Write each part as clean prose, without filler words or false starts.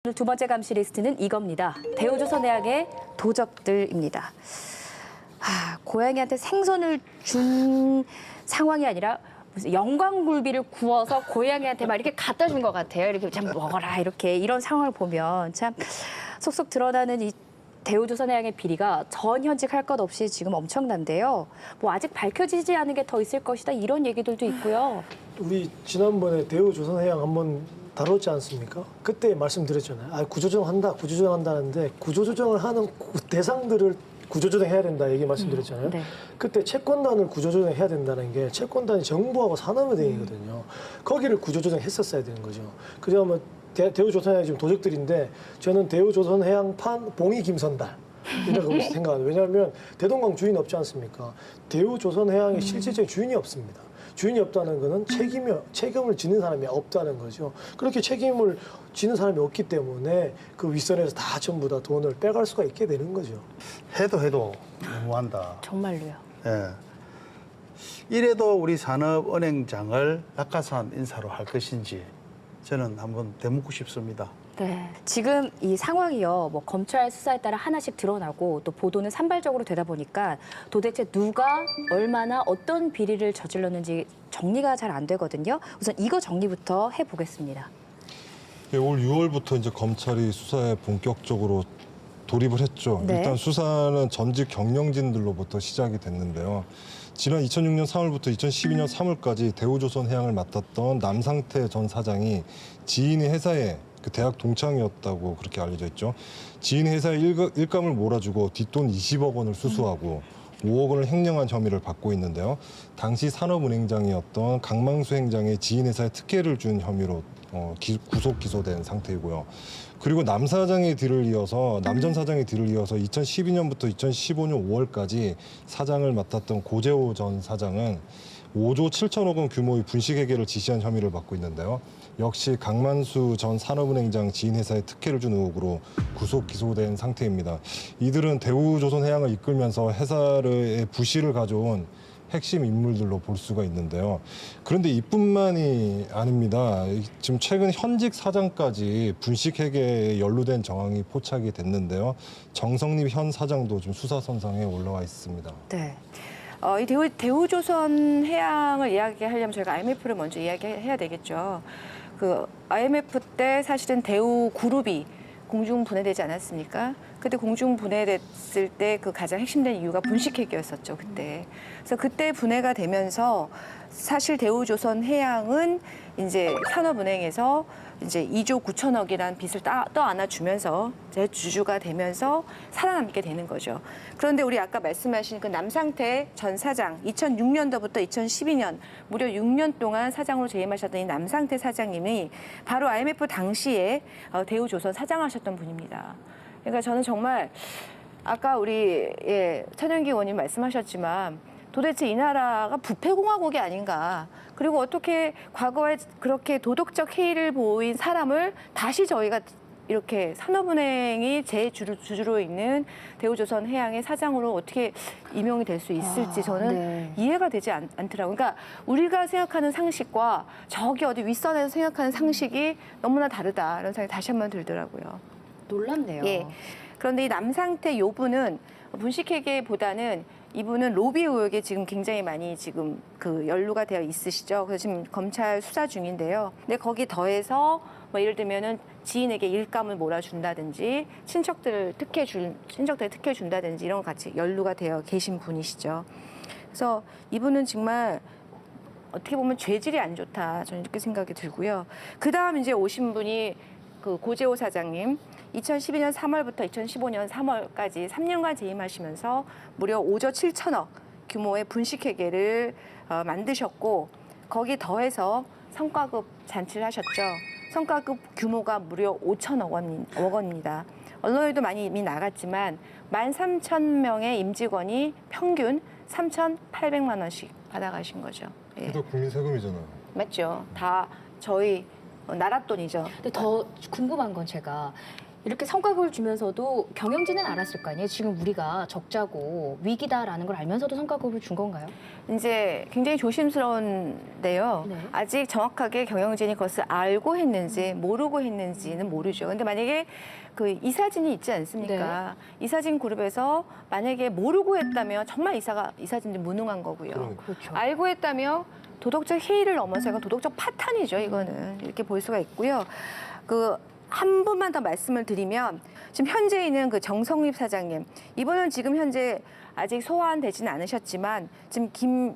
오늘 두 번째 감시 리스트는 이겁니다. 대우조선해양의 도적들입니다. 고양이한테 생선을 준 상황이 아니라 무슨 영광굴비를 구워서 고양이한테 막 이렇게 갖다 준 것 같아요. 이렇게 참 먹어라 이렇게 이런 상황을 보면 참 속속 드러나는 이 대우조선해양의 비리가 전현직할 것 없이 지금 엄청난데요. 뭐 아직 밝혀지지 않은 게 더 있을 것이다 이런 얘기들도 있고요. 우리 지난번에 대우조선해양 한번 다뤘지 않습니까? 그때 말씀드렸잖아요. 구조조정한다는데 구조조정을 하는 대상들을 구조조정해야 된다 얘기 말씀드렸잖아요. 네. 그때 채권단을 구조조정해야 된다는 게 채권단이 정부하고 산업은행이거든요. 거기를 구조조정했었어야 되는 거죠. 그러면 대우조선해양 지금 도적들인데 저는 대우조선해양판 봉이 김선달 이라고 생각합니다. 왜냐하면 대동강 주인 없지 않습니까? 대우조선해양의 실질적인 주인이 없습니다. 주인이 없다는 것은 책임을 지는 사람이 없다는 거죠. 그렇게 책임을 지는 사람이 없기 때문에 그 윗선에서 다 전부 다 돈을 빼갈 수가 있게 되는 거죠. 해도 너무한다. 정말로요. 예. 이래도 우리 산업은행장을 낙하산 인사로 할 것인지 저는 한번 되묻고 싶습니다. 네. 지금 이 상황이요. 뭐 검찰 수사에 따라 하나씩 드러나고 또 보도는 산발적으로 되다 보니까 도대체 누가 얼마나 어떤 비리를 저질렀는지 정리가 잘 안 되거든요. 우선 이거 정리부터 해보겠습니다. 예, 올 6월부터 이제 검찰이 수사에 본격적으로 돌입을 했죠. 네. 일단 수사는 전직 경영진들로부터 시작이 됐는데요. 지난 2006년 3월부터 2012년 3월까지 대우조선해양을 맡았던 남상태 전 사장이 지인의 회사에 그 대학 동창이었다고 그렇게 알려져 있죠. 지인의 회사에 일감을 몰아주고 뒷돈 20억 원을 수수하고 5억 원을 횡령한 혐의를 받고 있는데요. 당시 산업은행장이었던 강망수 행장의 지인 회사에 특혜를 준 혐의로 구속 기소된 상태이고요. 그리고 남 전 사장의 뒤를 이어서 2012년부터 2015년 5월까지 사장을 맡았던 고재호 전 사장은 5조 7천억 원 규모의 분식회계를 지시한 혐의를 받고 있는데요. 역시 강만수 전 산업은행장 지인 회사에 특혜를 준 의혹으로 구속 기소된 상태입니다. 이들은 대우조선해양을 이끌면서 회사의 부실을 가져온 핵심 인물들로 볼 수가 있는데요. 그런데 이뿐만이 아닙니다. 지금 최근 현직 사장까지 분식회계에 연루된 정황이 포착이 됐는데요. 정성립 현 사장도 지금 수사선상에 올라와 있습니다. 네. 이 대우조선해양을 이야기하려면 저희가 IMF를 먼저 이야기해야 되겠죠. 그 IMF 때 사실은 대우그룹이 공중 분해되지 않았습니까? 그때 공중 분해됐을 때 그 가장 핵심된 이유가 분식회계였었죠, 그때. 그래서 그때 분해가 되면서 사실 대우조선해양은 이제 산업은행에서 이제 2조 9천억이라는 빚을 떠안아주면서 대주주가 되면서 살아남게 되는 거죠. 그런데 우리 아까 말씀하신 그 남상태 전 사장, 2006년도부터 2012년 무려 6년 동안 사장으로 재임하셨던 이 남상태 사장님이 바로 IMF 당시에 대우조선 사장하셨던 분입니다. 그러니까 저는 정말 아까 우리 천연기 의원님 말씀하셨지만 도대체 이 나라가 부패공화국이 아닌가. 그리고 어떻게 과거에 그렇게 도덕적 해이를 보인 사람을 다시 저희가 이렇게 산업은행이 주주로 있는 대우조선해양의 사장으로 어떻게 임용이 될 수 있을지 저는 네. 이해가 되지 않더라고요. 그러니까 우리가 생각하는 상식과 저기 어디 윗선에서 생각하는 상식이 너무나 다르다. 이런 생각이 다시 한번 들더라고요. 놀랍네요. 예. 그런데 이 남상태 요 분은 분식회계보다는 이분은 로비 의혹에 지금 굉장히 많이 지금 그 연루가 되어 있으시죠. 그래서 지금 검찰 수사 중인데요. 근데 거기 더해서 뭐 예를 들면은 지인에게 일감을 몰아준다든지 친척들을 특혜 준다든지 이런 거 같이 연루가 되어 계신 분이시죠. 그래서 이분은 정말 어떻게 보면 죄질이 안 좋다. 저는 이렇게 생각이 들고요. 그 다음 이제 오신 분이 그 고재호 사장님. 2012년 3월부터 2015년 3월까지 3년간 재임하시면서 무려 5조 7천억 규모의 분식회계를 만드셨고 거기 더해서 성과급 잔치를 하셨죠. 성과급 규모가 무려 5천억 원입니다. 언론에도 많이 이미 나갔지만 13,000명의 임직원이 평균 3,800만 원씩 받아가신 거죠. 예. 그래도 국민 세금이잖아요. 맞죠. 다 저희 나라 돈이죠. 근데 더 궁금한 건 제가 이렇게 성과급을 주면서도 경영진은 알았을 거 아니에요? 지금 우리가 적자고 위기다라는 걸 알면서도 성과급을 준 건가요? 이제 굉장히 조심스러운데요. 네. 아직 정확하게 경영진이 그것을 알고 했는지 모르고 했는지는 모르죠. 근데 만약에 그 이사진이 있지 않습니까? 이사진 그룹에서 만약에 모르고 했다면 정말 이사진이 무능한 거고요. 그러니까. 그렇죠. 알고 했다면 도덕적 해이를 넘어서 이건 도덕적 파탄이죠. 이거는 이렇게 볼 수가 있고요. 그 한 번만 더 말씀을 드리면 지금 현재 있는 그 정성립 사장님 이분은 지금 현재 아직 소환되지는 않으셨지만 지금 김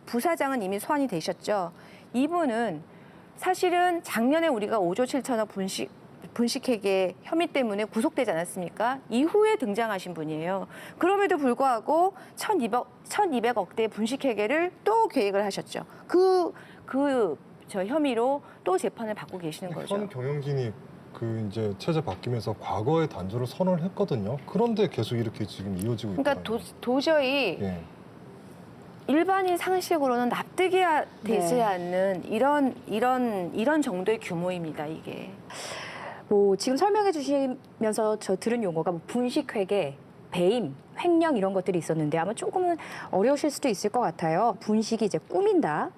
부사장은 이미 소환이 되셨죠. 이분은 사실은 작년에 우리가 5조 7천억 분식회계 혐의 때문에 구속되지 않았습니까? 이후에 등장하신 분이에요. 그럼에도 불구하고 1,200억대 분식회계를 또 계획을 하셨죠. 저 혐의로 또 재판을 받고 계시는 거죠. 현 경영진이 그 이제 체제 바뀌면서 과거의 단조를 선언을 했거든요. 그런데 계속 이렇게 지금 이어지고 있다. 그러니까 도저히 예. 일반인 상식으로는 납득이 되지 네. 않는 이런 정도의 규모입니다. 이게. 뭐 지금 설명해 주시면서 저 들은 용어가 뭐 분식회계, 배임, 횡령 이런 것들이 있었는데 아마 조금은 어려우실 수도 있을 것 같아요. 분식이 이제 꾸민다.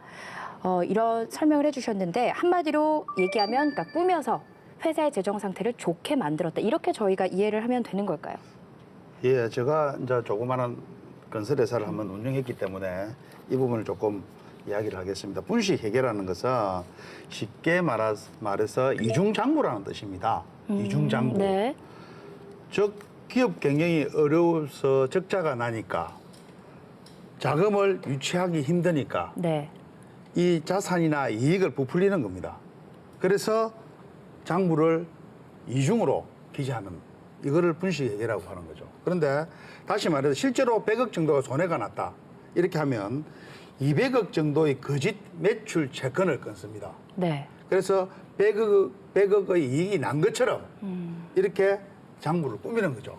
이런 설명을 해주셨는데 한마디로 얘기하면 그러니까 꾸며서 회사의 재정 상태를 좋게 만들었다. 이렇게 저희가 이해를 하면 되는 걸까요? 예, 제가 이제 조그마한 건설회사를 한번 운영했기 때문에 이 부분을 조금 이야기를 하겠습니다. 분식회계라는 것은 쉽게 말해서 이중장부라는 뜻입니다. 이중장부. 네. 즉 기업 경영이 어려워서 적자가 나니까 자금을 유치하기 힘드니까 네. 이 자산이나 이익을 부풀리는 겁니다. 그래서 장부를 이중으로 기재하는 이거를 분식회계라고 하는 거죠. 그런데 다시 말해서 실제로 100억 정도가 손해가 났다. 이렇게 하면 200억 정도의 거짓 매출 채권을 끊습니다. 네. 그래서 100억의 이익이 난 것처럼 이렇게 장부를 꾸미는 거죠.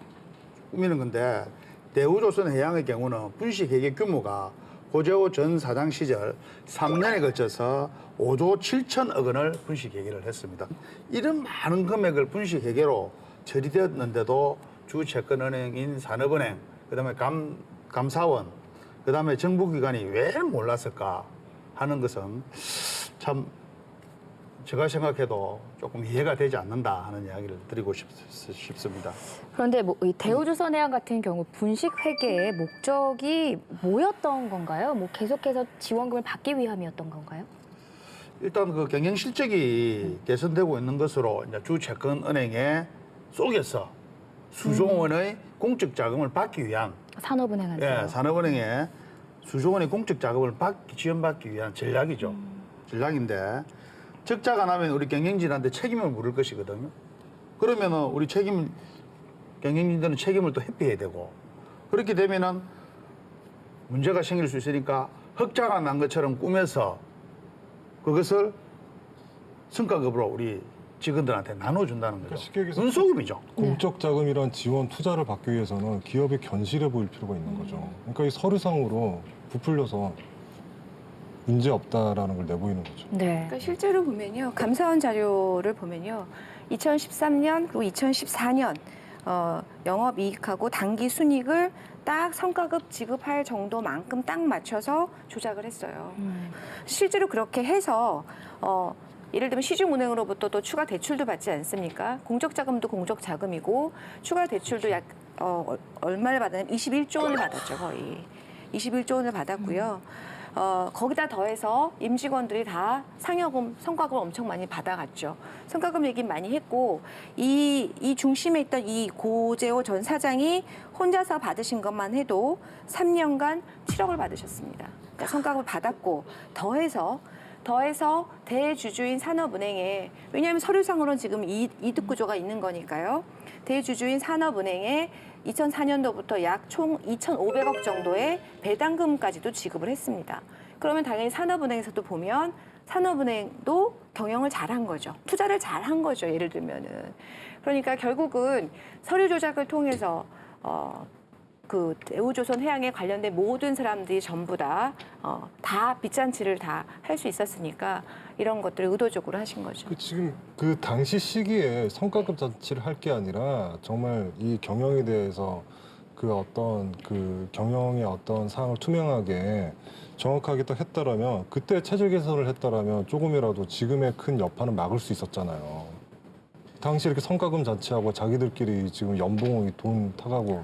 꾸미는 건데 대우조선해양의 경우는 분식회계 규모가 고재호 전 사장 시절 3년에 걸쳐서 5조 7천억 원을 분식회계를 했습니다. 이런 많은 금액을 분식회계로 처리되었는데도 주채권은행인 산업은행, 그다음에 감사원, 그다음에 정부기관이 왜 몰랐을까 하는 것은 참 제가 생각해도 조금 이해가 되지 않는다 하는 이야기를 드리고 싶습니다. 그런데 뭐 이 대우조선해양 같은 경우 분식 회계의 목적이 뭐였던 건가요? 뭐 계속해서 지원금을 받기 위함이었던 건가요? 일단 그 경영 실적이 개선되고 있는 것으로 이제 주채권은행에 속여서 수조 원의 공적 자금을 받기 위한 산업은행한테. 산업은행에 수조 원의 공적 자금을 지원받기 위한 전략이죠. 전략인데 적자가 나면 우리 경영진한테 책임을 물을 것이거든요. 그러면은 우리 경영진들은 책임을 또 회피해야 되고 그렇게 되면은 문제가 생길 수 있으니까 흑자가 난 것처럼 꾸며서 그것을 성과급으로 우리 직원들한테 나눠준다는 거죠. 쉽게 얘기해서 은속임이죠. 공적 자금이란 지원 투자를 받기 위해서는 기업이 견실해 보일 필요가 있는 거죠. 그러니까 이 서류상으로 부풀려서 문제 없다라는 걸 내보이는 거죠. 네. 그러니까 실제로 보면요. 감사원 자료를 보면요. 2013년 그리고 2014년 영업이익하고 단기 순이익을 딱 성과급 지급할 정도만큼 딱 맞춰서 조작을 했어요. 실제로 그렇게 해서 예를 들면 시중은행으로부터 또 추가 대출도 받지 않습니까? 공적 자금도 공적 자금이고 추가 대출도 얼마를 받았냐면 21조 원을 받았죠, 거의. 21조 원을 받았고요. 거기다 더해서 임직원들이 다 상여금, 성과금을 엄청 많이 받아갔죠. 성과금 얘기 많이 했고 이 중심에 있던 이 고재호 전 사장이 혼자서 받으신 것만 해도 3년간 7억을 받으셨습니다. 그러니까 성과금을 받았고 더해서 대주주인 산업은행에 왜냐하면 서류상으로는 지금 이득 구조가 있는 거니까요. 대주주인 산업은행에 2004년도부터 약 총 2,500억 정도의 배당금까지도 지급을 했습니다. 그러면 당연히 산업은행에서도 보면 산업은행도 경영을 잘한 거죠. 투자를 잘한 거죠. 예를 들면은. 그러니까 결국은 서류 조작을 통해서 그 대우조선해양에 관련된 모든 사람들이 전부 다 빚잔치를 다 할 수 있었으니까 이런 것들을 의도적으로 하신 거죠. 지금 그 당시 시기에 성과급 잔치를 할 게 아니라 정말 이 경영에 대해서 그 어떤 그 경영의 어떤 사항을 투명하게 정확하게 딱 했다라면 그때 체질 개선을 했다라면 조금이라도 지금의 큰 여파는 막을 수 있었잖아요. 당시 이렇게 성과금 잔치하고 자기들끼리 지금 연봉이 돈 타가고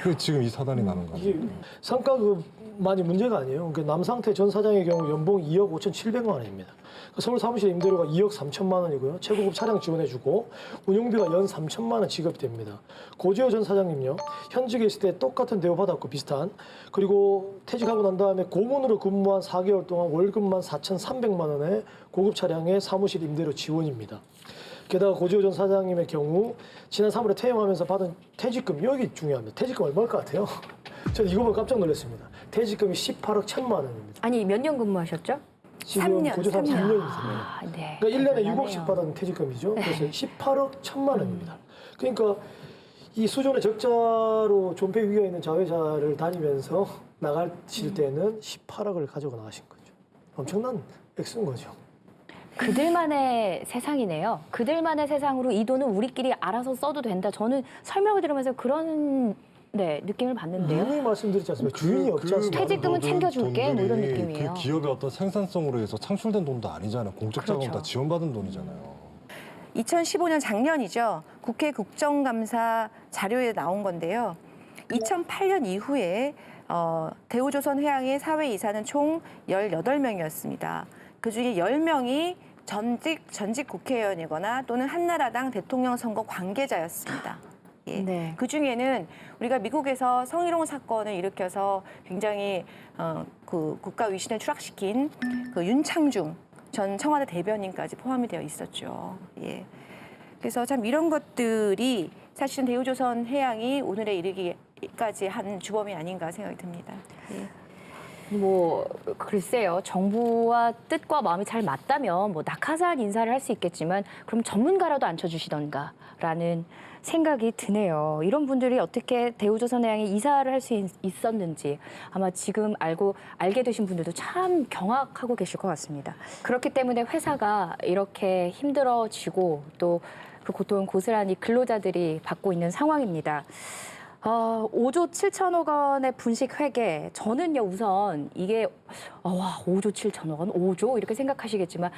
그 지금 이 사단이 나는 거죠. 이게 성과급만이 문제가 아니에요. 그러니까 남상태 전 사장의 경우 연봉 2억 5,700만 원입니다. 서울 사무실 임대료가 2억 3천만 원이고요. 최고급 차량 지원해주고 운영비가 연 3천만 원 지급이 됩니다. 고재호 전 사장님요. 현직에 있을 때 똑같은 대우 받았고 비슷한. 그리고 퇴직하고 난 다음에 고문으로 근무한 4개월 동안 월급만 4,300만 원의 고급 차량의 사무실 임대료 지원입니다. 게다가 고재호 전 사장님의 경우 지난 3월에 퇴임하면서 받은 퇴직금, 여기 중요합니다. 퇴직금 얼마일 것 같아요? 저는 이거 보고 깜짝 놀랐습니다. 퇴직금이 18억 1천만 원입니다. 아니 몇 년 근무하셨죠? 지금 3년, 고조사 3년. 3년입니다. 아, 네. 그러니까 1년에 대단하네요. 6억씩 받은 퇴직금이죠. 그래서 18억 1천만 원입니다. 그러니까 이 수존의 적자로 존폐 위기에 있는 자회사를 다니면서 나가실 때는 18억을 가지고 나가신 거죠. 엄청난 액수인 거죠. 그들만의 세상이네요. 그들만의 세상으로 이 돈은 우리끼리 알아서 써도 된다. 저는 설명을 들으면서 그런 느낌을 받는데요. 분명히 말씀드렸지 않습니까? 주인이 없지 않습니까? 퇴직금은 챙겨줄게, 뭐 이런 돈들이 느낌이에요. 그 기업의 어떤 생산성으로 해서 창출된 돈도 아니잖아요. 공적 자금 그렇죠. 다 지원받은 돈이잖아요. 2015년 작년이죠. 국회 국정감사 자료에 나온 건데요. 2008년 이후에 대우조선해양의 사회이사는 총 18명이었습니다. 그중에 10명이 전직 국회의원이거나 또는 한나라당 대통령 선거 관계자였습니다. 예. 네. 그 중에는 우리가 미국에서 성희롱 사건을 일으켜서 굉장히 그 국가 위신을 추락시킨 그 윤창중 전 청와대 대변인까지 포함이 되어 있었죠. 예. 그래서 참 이런 것들이 사실은 대우조선해양이 오늘에 이르기까지 한 주범이 아닌가 생각이 듭니다. 예. 뭐 글쎄요. 정부와 뜻과 마음이 잘 맞다면 뭐 낙하산 인사를 할 수 있겠지만 그럼 전문가라도 앉혀주시던가라는 생각이 드네요. 이런 분들이 어떻게 대우조선해양에 이사를 할 수 있었는지 아마 지금 알게 되신 분들도 참 경악하고 계실 것 같습니다. 그렇기 때문에 회사가 이렇게 힘들어지고 또 그 고통 고스란히 근로자들이 받고 있는 상황입니다. 5조 7천억 원의 분식 회계. 저는요, 우선 이게, 5조 7천억 원? 5조? 이렇게 생각하시겠지만,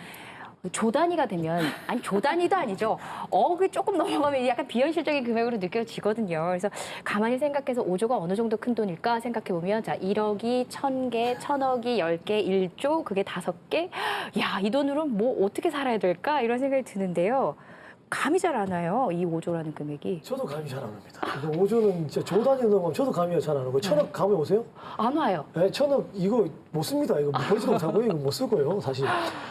조 단위가 되면, 아니, 조 단위도 아니죠. 억이 조금 넘어가면 약간 비현실적인 금액으로 느껴지거든요. 그래서 가만히 생각해서 5조가 어느 정도 큰 돈일까 생각해보면, 자, 1억이 1,000개, 1,000억이 10개, 1조, 그게 5개? 야, 이 돈으로 뭐 어떻게 살아야 될까? 이런 생각이 드는데요. 감이 잘 안 와요, 이 5조라는 금액이. 저도 감이 잘 안 옵니다. 5조는 진짜 조 단위 넘으면 저도 감이 잘 안 오고. 1,000억 감이 오세요? 안 와요. 네, 1,000억 이거 못 씁니다. 이거 벌지도 못하고요. 이거 못 쓸 거예요, 사실.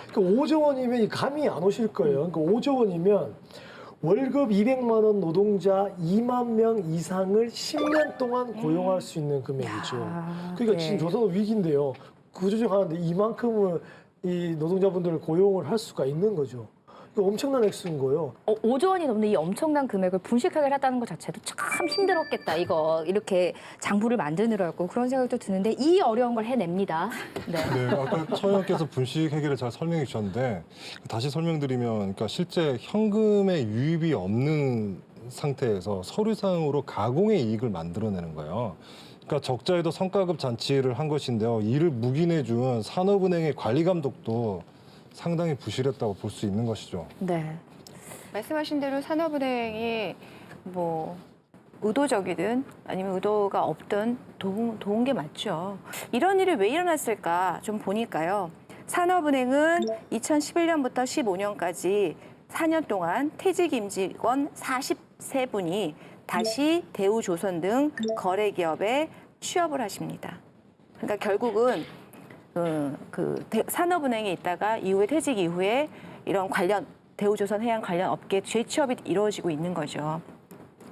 그러니까 5조 원이면 이 감이 안 오실 거예요. 그러니까 5조 원이면 월급 200만 원 노동자 2만 명 이상을 10년 동안 고용할 수 있는 금액이죠. 그러니까 네. 지금 조선 위기인데요. 구조조정하는데 이만큼을 이 노동자분들을 고용을 할 수가 있는 거죠. 이거 엄청난 액수인 거예요. 5조 원이 넘는 이 엄청난 금액을 분식회계를 했다는 것 자체도 참 힘들었겠다. 이거 이렇게 장부를 만드느라고 그런 생각도 드는데 이 어려운 걸 해냅니다. 네. 네, 아까 천 의원께서 분식 회계를 잘 설명해 주셨는데 다시 설명드리면, 그러니까 실제 현금의 유입이 없는 상태에서 서류상으로 가공의 이익을 만들어내는 거예요. 그러니까 적자에도 성과급 잔치를 한 것인데요. 이를 묵인해 준 산업은행의 관리 감독도 상당히 부실했다고 볼 수 있는 것이죠. 네. 말씀하신 대로 산업은행이 뭐 의도적이든 아니면 의도가 없든 도운 게 맞죠. 이런 일이 왜 일어났을까 좀 보니까요. 산업은행은 2011년부터 15년까지 4년 동안 퇴직 임직원 43분이 다시 대우조선 등 거래기업에 취업을 하십니다. 그러니까 결국은 산업은행에 있다가 이후에 퇴직 이후에 이런 관련 대우조선해양 관련 업계 재취업이 이루어지고 있는 거죠.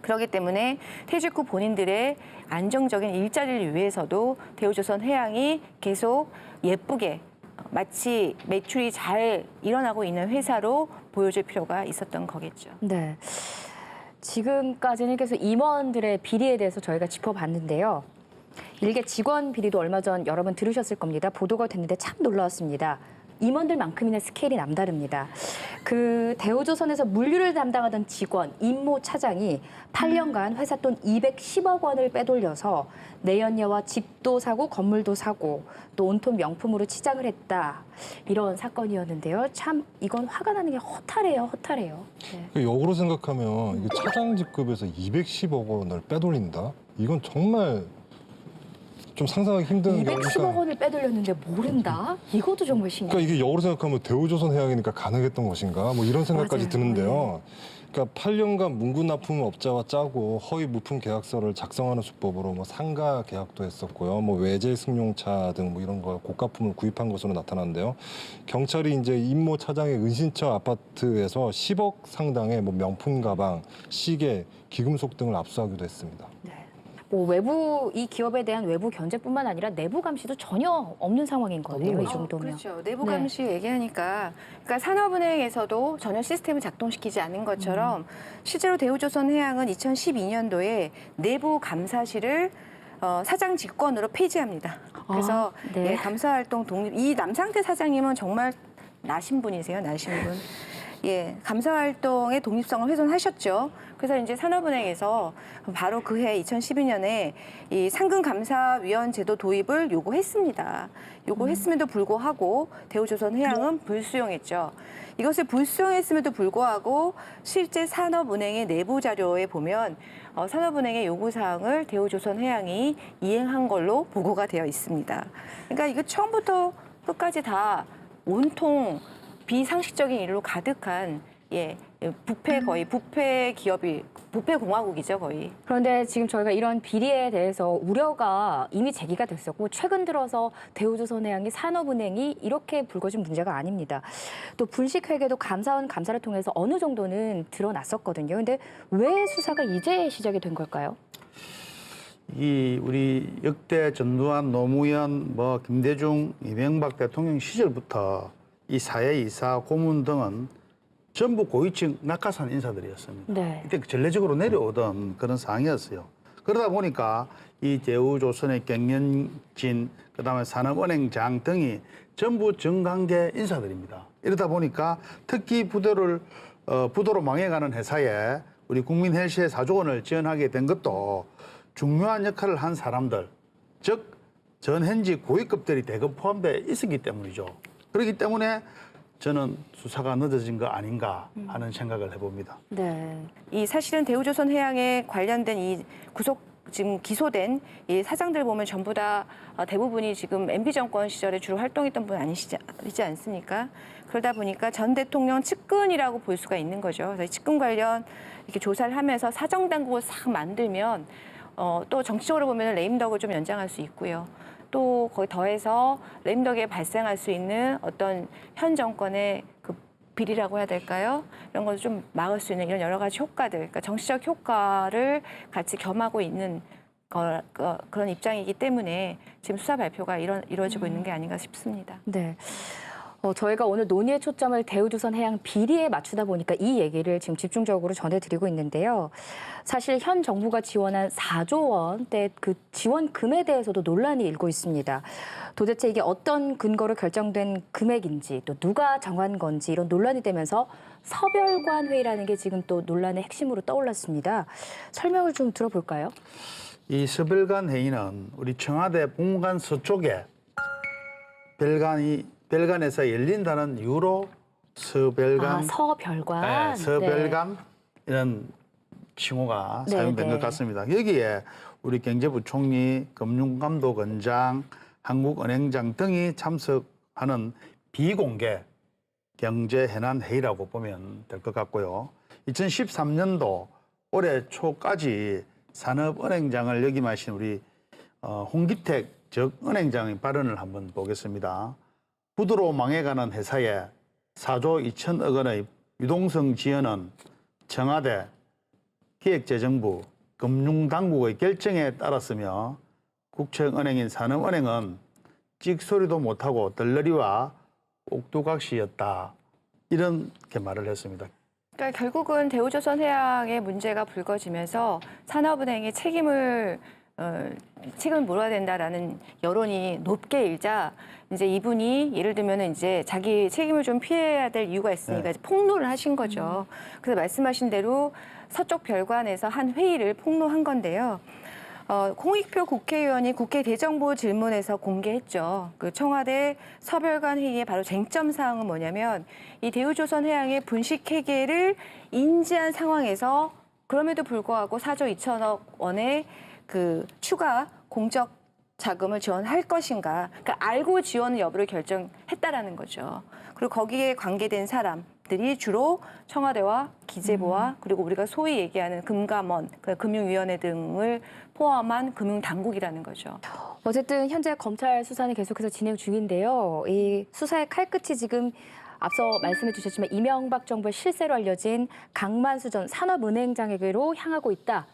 그렇기 때문에 퇴직 후 본인들의 안정적인 일자리를 위해서도 대우조선해양이 계속 예쁘게 마치 매출이 잘 일어나고 있는 회사로 보여줄 필요가 있었던 거겠죠. 네. 지금까지는 계속 임원들의 비리에 대해서 저희가 짚어봤는데요. 일개 직원 비리도 얼마 전 여러분 들으셨을 겁니다. 보도가 됐는데 참 놀라웠습니다. 임원들만큼이나 스케일이 남다릅니다. 그 대우조선에서 물류를 담당하던 직원 임모 차장이 8년간 회사 돈 210억 원을 빼돌려서 내연녀와 집도 사고 건물도 사고 또 온통 명품으로 치장을 했다. 이런 사건이었는데요. 참 이건 화가 나는 게 허탈해요. 허탈해요. 네. 역으로 생각하면 이게 차장 직급에서 210억 원을 빼돌린다? 이건 정말 좀 상상하기 힘든 210억 원을 빼돌렸는데 모른다? 이것도 정말 신기해요. 그러니까 이게 역으로 생각하면 대우조선해양이니까 가능했던 것인가? 뭐 이런 생각까지 맞아요. 드는데요. 그러니까 8년간 문구납품업자와 짜고 허위 무품 계약서를 작성하는 수법으로 뭐 상가 계약도 했었고요. 뭐 외제 승용차 등 뭐 이런 거 고가품을 구입한 것으로 나타났는데요. 경찰이 이제 임모 차장의 은신처 아파트에서 10억 상당의 뭐 명품 가방, 시계, 귀금속 등을 압수하기도 했습니다. 네. 뭐 외부 이 기업에 대한 외부 견제뿐만 아니라 내부 감시도 전혀 없는 상황인 거네요. 이 정도면. 그렇죠. 내부 네. 감시 얘기하니까 그러니까 산업은행에서도 전혀 시스템을 작동시키지 않은 것처럼 실제로 대우조선해양은 2012년도에 내부 감사실을 사장 직권으로 폐지합니다. 그래서 네. 예, 감사활동 독립. 이 남상태 사장님은 정말 나신 분이세요. 나신 분. 예, 감사활동의 독립성을 훼손하셨죠. 그래서 이제 산업은행에서 바로 그해 2012년에 이 상근감사위원 제도 도입을 요구했습니다. 요구했음에도 불구하고 대우조선해양은 불수용했죠. 이것을 불수용했음에도 불구하고 실제 산업은행의 내부 자료에 보면 산업은행의 요구사항을 대우조선해양이 이행한 걸로 보고가 되어 있습니다. 그러니까 이거 처음부터 끝까지 다 온통 비상식적인 일로 가득한 부패 기업이 부패 공화국이죠 거의. 그런데 지금 저희가 이런 비리에 대해서 우려가 이미 제기가 됐었고 최근 들어서 대우조선해양이 산업은행이 이렇게 불거진 문제가 아닙니다. 또 분식회계도 감사원 감사를 통해서 어느 정도는 드러났었거든요. 근데 왜 수사가 이제 시작이 된 걸까요? 이 우리 역대 전두환, 노무현, 뭐 김대중, 이명박 대통령 시절부터 이 사회이사, 고문 등은 전부 고위층 낙하산 인사들이었습니다. 네. 이때 전례적으로 내려오던 그런 상황이었어요. 그러다 보니까 이 대우조선의 경영진, 그다음에 산업은행장 등이 전부 정관계 인사들입니다. 이러다 보니까 특히 부도로 망해가는 회사에 우리 국민헬스에 4조 원을 지원하게 된 것도 중요한 역할을 한 사람들, 즉 전현직 고위급들이 대거 포함되어 있었기 때문이죠. 그렇기 때문에 저는 수사가 늦어진 거 아닌가 하는 생각을 해봅니다. 네. 이 사실은 대우조선해양에 관련된 이 지금 기소된 이 사장들 보면 전부 다 대부분이 지금 MB 정권 시절에 주로 활동했던 분 아니지 않습니까? 그러다 보니까 전 대통령 측근이라고 볼 수가 있는 거죠. 그래서 이 측근 관련 이렇게 조사를 하면서 사정 당국을 싹 만들면 또 정치적으로 보면 레임덕을 좀 연장할 수 있고요. 또 거기 더해서 레임덕에 발생할 수 있는 어떤 현 정권의 그 비리라고 해야 될까요? 이런 것을 좀 막을 수 있는 이런 여러 가지 효과들, 그러니까 정치적 효과를 같이 겸하고 있는 그런 입장이기 때문에 지금 수사 발표가 이루어지고 있는 게 아닌가 싶습니다. 네. 저희가 오늘 논의의 초점을 대우조선해양 비리에 맞추다 보니까 이 얘기를 지금 집중적으로 전해드리고 있는데요. 사실 현 정부가 지원한 4조 원대 그 지원금에 대해서도 논란이 일고 있습니다. 도대체 이게 어떤 근거로 결정된 금액인지 또 누가 정한 건지 이런 논란이 되면서 서별관 회의라는 게 지금 또 논란의 핵심으로 떠올랐습니다. 설명을 좀 들어볼까요? 이 서별관 회의는 우리 청와대 본관 서쪽에 별관에서 열린다는 이유로 서별관. 서별관. 네, 서별관 이런 칭호가 사용된 것 같습니다. 여기에 우리 경제부총리, 금융감독원장, 한국은행장 등이 참석하는 비공개 경제해난회의라고 보면 될 것 같고요. 2013년도 올해 초까지 산업은행장을 역임하신 우리 홍기택 즉 은행장의 발언을 한번 보겠습니다. 부도로 망해가는 회사에 4조 2천억 원의 유동성 지원은 청와대, 기획재정부, 금융당국의 결정에 따랐으며 국책은행인 산업은행은 찍소리도 못하고 덜러리와 옥두각시였다. 이렇게 말을 했습니다. 그러니까 결국은 대우조선해양의 문제가 불거지면서 산업은행이 책임을 물어야 된다라는 여론이 높게 일자 이제 이분이 예를 들면 이제 자기 책임을 좀 피해야 될 이유가 있으니까 이제 폭로를 하신 거죠. 그래서 말씀하신 대로 서쪽 별관에서 한 회의를 폭로한 건데요. 홍익표 국회의원이 국회 대정부 질문에서 공개했죠. 그 청와대 서별관 회의의 바로 쟁점 사항은 뭐냐면 이 대우조선해양의 분식회계를 인지한 상황에서 그럼에도 불구하고 4조 2천억 원의 그 추가 공적 자금을 지원할 것인가. 그러니까 알고 지원 여부를 결정했다라는 거죠. 그리고 거기에 관계된 사람들이 주로 청와대와 기재부와 그리고 우리가 소위 얘기하는 금감원, 금융위원회 등을 포함한 금융당국이라는 거죠. 어쨌든 현재 검찰 수사는 계속해서 진행 중인데요. 이 수사의 칼끝이 지금 앞서 말씀해 주셨지만 이명박 정부의 실세로 알려진 강만수 전 산업은행장에게로 향하고 있다.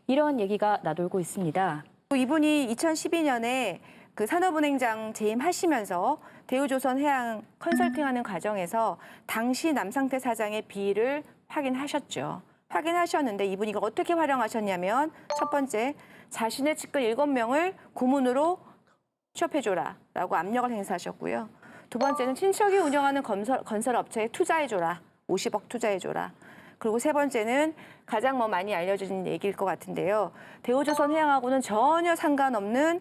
이런 얘기가 나돌고 있습니다. 이분이 2012년에 그 산업은행장 재임하시면서 대우조선해양 컨설팅하는 과정에서 당시 남상태 사장의 비위를 확인하셨죠. 확인하셨는데 이분이 이걸 어떻게 활용하셨냐면 첫 번째, 자신의 측근 7명을 고문으로 취업해줘라라고 압력을 행사하셨고요. 두 번째는 친척이 운영하는 건설업체에 투자해줘라. 50억 투자해줘라. 그리고 세 번째는 가장 많이 알려진 얘기일 것 같은데요. 대우조선해양하고는 전혀 상관없는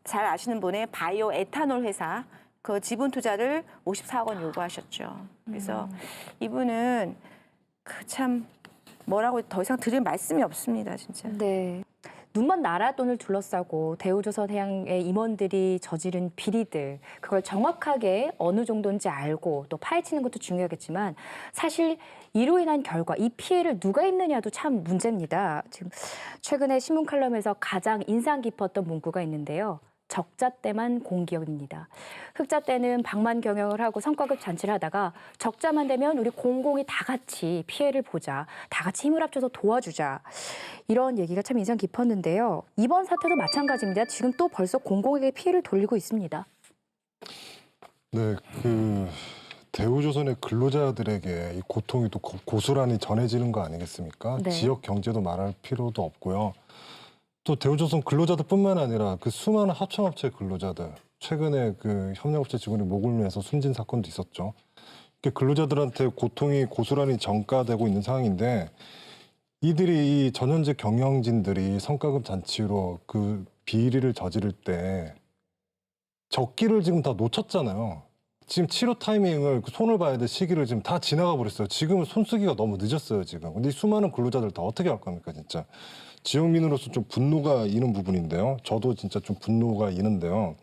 잘 아시는 분의 바이오 에탄올 회사 그 지분 투자를 54억 원 요구하셨죠. 그래서 이분은 참 뭐라고 더 이상 드릴 말씀이 없습니다, 진짜. 네. 눈먼 나라 돈을 둘러싸고 대우조선해양의 임원들이 저지른 비리들, 그걸 정확하게 어느 정도인지 알고 또 파헤치는 것도 중요하겠지만 사실 이로 인한 결과, 이 피해를 누가 입느냐도 참 문제입니다. 지금 최근에 신문 칼럼에서 가장 인상 깊었던 문구가 있는데요. 적자 때만 공기업입니다. 흑자 때는 방만 경영을 하고 성과급 잔치를 하다가 적자만 되면 우리 공공이 다 같이 피해를 보자. 다 같이 힘을 합쳐서 도와주자. 이런 얘기가 참 인상 깊었는데요. 이번 사태도 마찬가지입니다. 지금 또 벌써 공공에게 피해를 돌리고 있습니다. 네, 대우조선의 근로자들에게 이 고통이 또 고스란히 전해지는 거 아니겠습니까? 네. 지역 경제도 말할 필요도 없고요. 또 대우조선 근로자들뿐만 아니라 그 수많은 하청업체 근로자들, 최근에 그 협력업체 직원이 목을 매서 숨진 사건도 있었죠. 근로자들한테 고통이 고스란히 전가되고 있는 상황인데 이들이 이 전현직 경영진들이 성과급 잔치로 그 비리를 저지를 때 적기를 지금 다 놓쳤잖아요. 지금 치료 타이밍을 손을 봐야 될 시기를 지금 다 지나가 버렸어요. 지금은 손쓰기가 너무 늦었어요, 지금. 근데 이 수많은 근로자들 다 어떻게 할 겁니까, 진짜. 지역민으로서 좀 분노가 있는 부분인데요. 저도 진짜 좀 분노가 있는데요.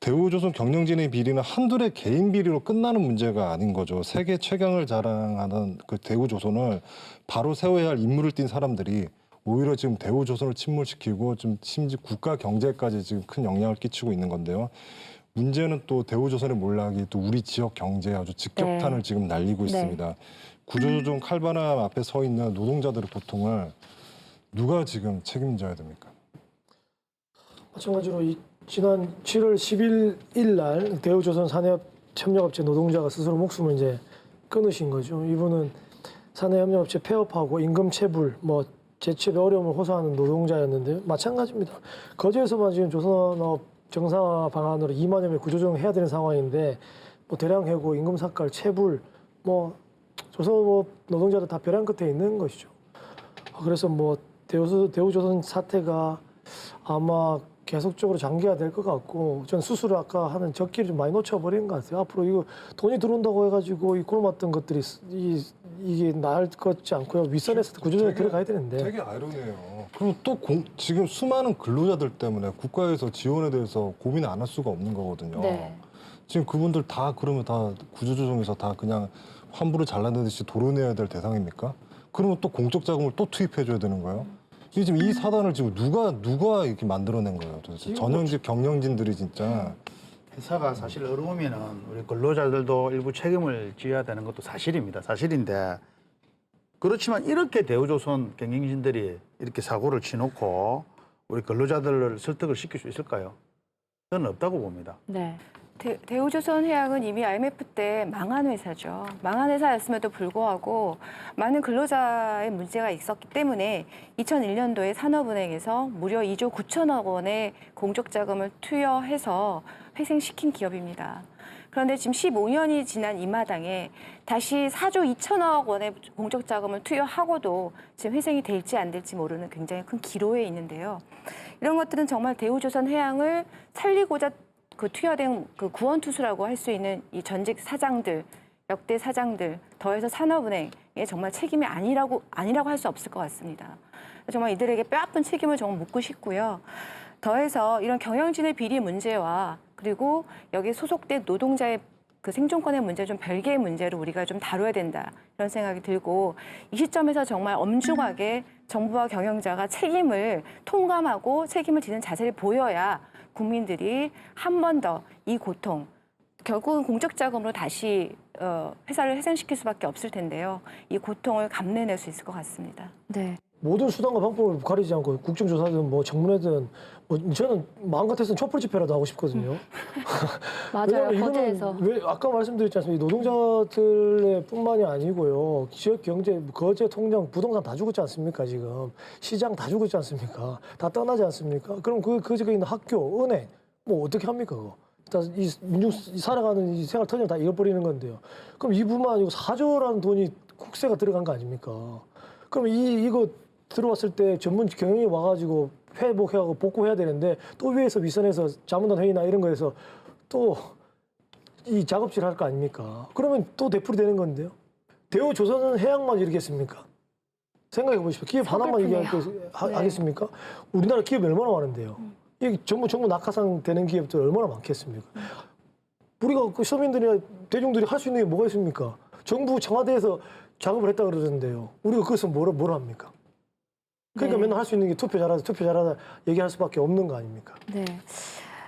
대우조선 경영진의 비리는 한둘의 개인 비리로 끝나는 문제가 아닌 거죠. 세계 최강을 자랑하는 그 대우조선을 바로 세워야 할 임무를 띈 사람들이 오히려 지금 대우조선을 침몰시키고 좀 심지어 국가 경제까지 지금 큰 영향을 끼치고 있는 건데요. 문제는 또 대우조선의 몰락이 또 우리 지역 경제에 아주 직격탄을 지금 날리고 있습니다. 구조조정 칼바람 앞에 서 있는 노동자들의 고통을 누가 지금 책임져야 됩니까? 마찬가지로 지난 7월 11일 날 대우조선 산해협력업체 노동자가 스스로 목숨을 이제 끊으신 거죠. 이분은 산해협력업체 폐업하고 임금 체불, 재취업의 어려움을 호소하는 노동자였는데요. 마찬가지입니다. 거제에서만 지금 조선업 정상화 방안으로 2만여 명 구조조정을 해야 되는 상황인데 대량 해고, 임금 삭갈, 체불, 조선업 노동자들 다 벼랑 끝에 있는 것이죠. 그래서 대우조선 사태가 아마 계속적으로 장기화될 것 같고 전 스스로 아까 하는 적기를 좀 많이 놓쳐버린 것 같아요. 앞으로 이거 돈이 들어온다고 해가지고 이 고름았던 것들이 이게 나을 것 같지 않고요. 윗선에서 구조조정에 들어가야 되는데. 되게 아이러니해요. 그리고 또 지금 수많은 근로자들 때문에 국가에서 지원에 대해서 고민 안 할 수가 없는 거거든요. 네. 지금 그분들 다 그러면 다 구조조정에서 다 그냥 환부를 잘라내듯이 도려내야 될 대상입니까? 그러면 또 공적 자금을 또 투입해줘야 되는 거예요? 이게 지금 이 사단을 지금 누가 이렇게 만들어낸 거예요? 도대체 전현직 경영진들이 진짜. 회사가 사실 어려우면은 우리 근로자들도 일부 책임을 져야 되는 것도 사실입니다. 사실인데 그렇지만 이렇게 대우조선 경영진들이 이렇게 사고를 치놓고 우리 근로자들을 설득을 시킬 수 있을까요? 저는 없다고 봅니다. 네. 대우조선해양은 이미 IMF 때 망한 회사죠. 망한 회사였음에도 불구하고 많은 근로자의 문제가 있었기 때문에 2001년도에 산업은행에서 무려 2조 9천억 원의 공적 자금을 투여해서 회생시킨 기업입니다. 그런데 지금 15년이 지난 이 마당에 다시 4조 2천억 원의 공적 자금을 투여하고도 지금 회생이 될지 안 될지 모르는 굉장히 큰 기로에 있는데요. 이런 것들은 정말 대우조선해양을 살리고자 그 투여된 그 구원투수라고 할 수 있는 이 전직 사장들, 역대 사장들, 더해서 산업은행의 정말 책임이 아니라고 할 수 없을 것 같습니다. 정말 이들에게 뼈아픈 책임을 정말 묻고 싶고요. 더해서 이런 경영진의 비리 문제와 그리고 여기에 소속된 노동자의 그 생존권의 문제 좀 별개의 문제로 우리가 좀 다뤄야 된다 이런 생각이 들고 이 시점에서 정말 엄중하게 정부와 경영자가 책임을 통감하고 책임을 지는 자세를 보여야 국민들이 한 번 더 이 고통 결국은 공적 자금으로 다시 회사를 회생시킬 수밖에 없을 텐데요. 이 고통을 감내낼 수 있을 것 같습니다. 네. 모든 수단과 방법을 가리지 않고 국정조사든 뭐 청문회든 뭐 저는 마음 같아서는 촛불 집회라도 하고 싶거든요. 맞아요. 왜냐면 거제에서. 이거는 왜 아까 말씀드렸지 않습니까? 노동자들의 뿐만이 아니고요. 지역 경제, 거제, 통영, 부동산 다 죽었지 않습니까? 지금 시장 다 죽었지 않습니까? 다 떠나지 않습니까? 그럼 그 지역에 있는 학교, 은행 뭐 어떻게 합니까? 그거? 다 이 민중 살아가는 이 생활 터전을 다 잃어버리는 건데요. 그럼 이뿐만 아니고 4조라는 돈이 국세가 들어간 거 아닙니까? 그럼 이거 들어왔을 때 전문 경영이 와가지고 회복해하고 복구해야 되는데 또 위에서 위선에서 자문단 회의나 이런 거에서 또 이 작업질 할 거 아닙니까? 그러면 또 되풀이되는 건데요. 대우조선은 해양만 이러겠습니까? 생각해 보십시오. 기업 하나만 하겠습니까? 우리나라 기업이 얼마나 많은데요. 이 전부 낙하산 되는 기업들 얼마나 많겠습니까? 우리가 그 서민들이나 대중들이 할 수 있는 게 뭐가 있습니까? 정부 청와대에서 작업을 했다 그러던데요. 우리가 그것은 뭐라 합니까? 그러니까 네. 맨날 할 수 있는 게 투표 잘하다 얘기할 수밖에 없는 거 아닙니까? 네.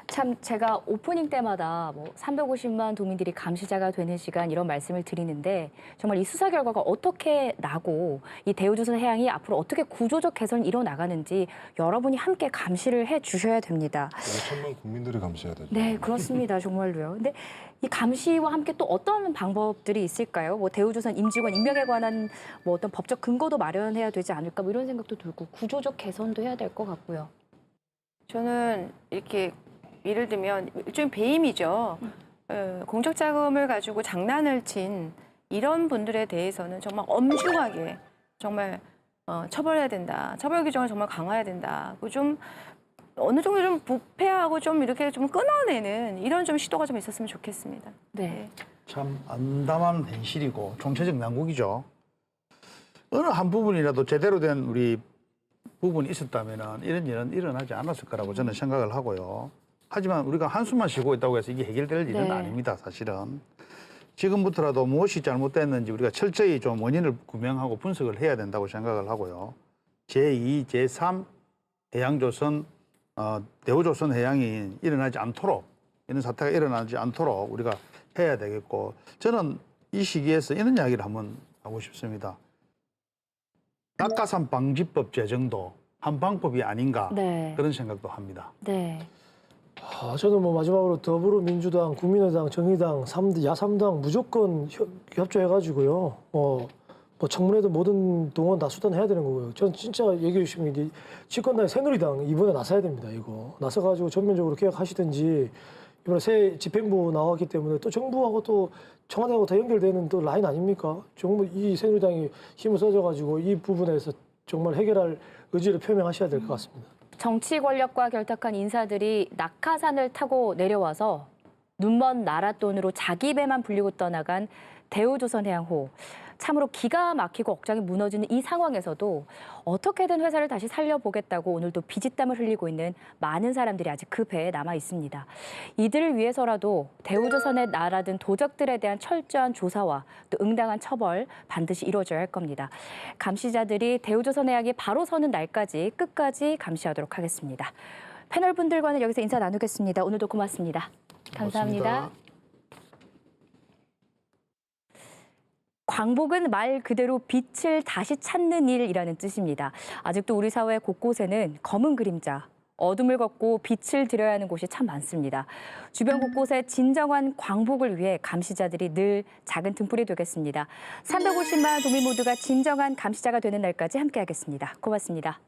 참 제가 오프닝 때마다 뭐 350만 도민들이 감시자가 되는 시간 이런 말씀을 드리는데 정말 이 수사 결과가 어떻게 나고 이 대우조선해양이 앞으로 어떻게 구조적 개선이 일어나가는지 여러분이 함께 감시를 해 주셔야 됩니다. 5천만 국민들이 감시해야 되죠. 네, 그렇습니다. 정말로요. 근데 이 감시와 함께 또 어떤 방법들이 있을까요? 뭐 대우조선 임직원 임명에 관한 뭐 어떤 법적 근거도 마련해야 되지 않을까 뭐 이런 생각도 들고 구조적 개선도 해야 될 것 같고요. 저는 이렇게 예를 들면 일종의 배임이죠. 공적 자금을 가지고 장난을 친 이런 분들에 대해서는 정말 엄중하게 정말 처벌해야 된다. 처벌 규정을 정말 강화해야 된다. 좀 어느 정도 좀 부패하고 좀 이렇게 좀 끊어내는 이런 좀 시도가 좀 있었으면 좋겠습니다. 네. 참 암담한 현실이고 총체적 난국이죠. 어느 한 부분이라도 제대로 된 우리 부분이 있었다면 이런 일은 일어나지 않았을 거라고 저는 생각을 하고요. 하지만 우리가 한숨만 쉬고 있다고 해서 이게 해결될 일은 네. 아닙니다, 사실은. 지금부터라도 무엇이 잘못됐는지 우리가 철저히 좀 원인을 규명하고 분석을 해야 된다고 생각을 하고요. 제2, 제3 해양조선, 대우조선 해양이 일어나지 않도록, 이런 사태가 일어나지 않도록 우리가 해야 되겠고, 저는 이 시기에서 이런 이야기를 한번 하고 싶습니다. 낙하산 방지법 제정도 한 방법이 아닌가 네. 그런 생각도 합니다. 네. 저는 뭐 마지막으로 더불어민주당, 국민의당, 정의당, 야3당 무조건 협조해가지고요. 뭐 청문회도 모든 동원 다 수단해야 되는 거고요. 저는 진짜 얘기해 주시면 이제 집권당의 새누리당 이번에 나서야 됩니다. 이거 나서가지고 전면적으로 개혁하시든지 이번에 새 집행부 나왔기 때문에 또 정부하고 또 청와대하고 다 연결되는 또 라인 아닙니까? 정부 이 새누리당이 힘을 써줘가지고 이 부분에서 정말 해결할 의지를 표명하셔야 될 것 같습니다. 정치 권력과 결탁한 인사들이 낙하산을 타고 내려와서 눈먼 나라 돈으로 자기 배만 불리고 떠나간 대우조선해양호. 참으로 기가 막히고 억장이 무너지는 이 상황에서도 어떻게든 회사를 다시 살려보겠다고 오늘도 비짓땀을 흘리고 있는 많은 사람들이 아직 그 배에 남아 있습니다. 이들을 위해서라도 대우조선의 나라든 도적들에 대한 철저한 조사와 또 응당한 처벌 반드시 이루어져야 할 겁니다. 감시자들이 대우조선해양이 바로 서는 날까지 끝까지 감시하도록 하겠습니다. 패널 분들과는 여기서 인사 나누겠습니다. 오늘도 고맙습니다. 감사합니다. 고맙습니다. 광복은 말 그대로 빛을 다시 찾는 일이라는 뜻입니다. 아직도 우리 사회 곳곳에는 검은 그림자, 어둠을 걷고 빛을 들여야 하는 곳이 참 많습니다. 주변 곳곳에 진정한 광복을 위해 감시자들이 늘 작은 등불이 되겠습니다. 350만 도민 모두가 진정한 감시자가 되는 날까지 함께하겠습니다. 고맙습니다.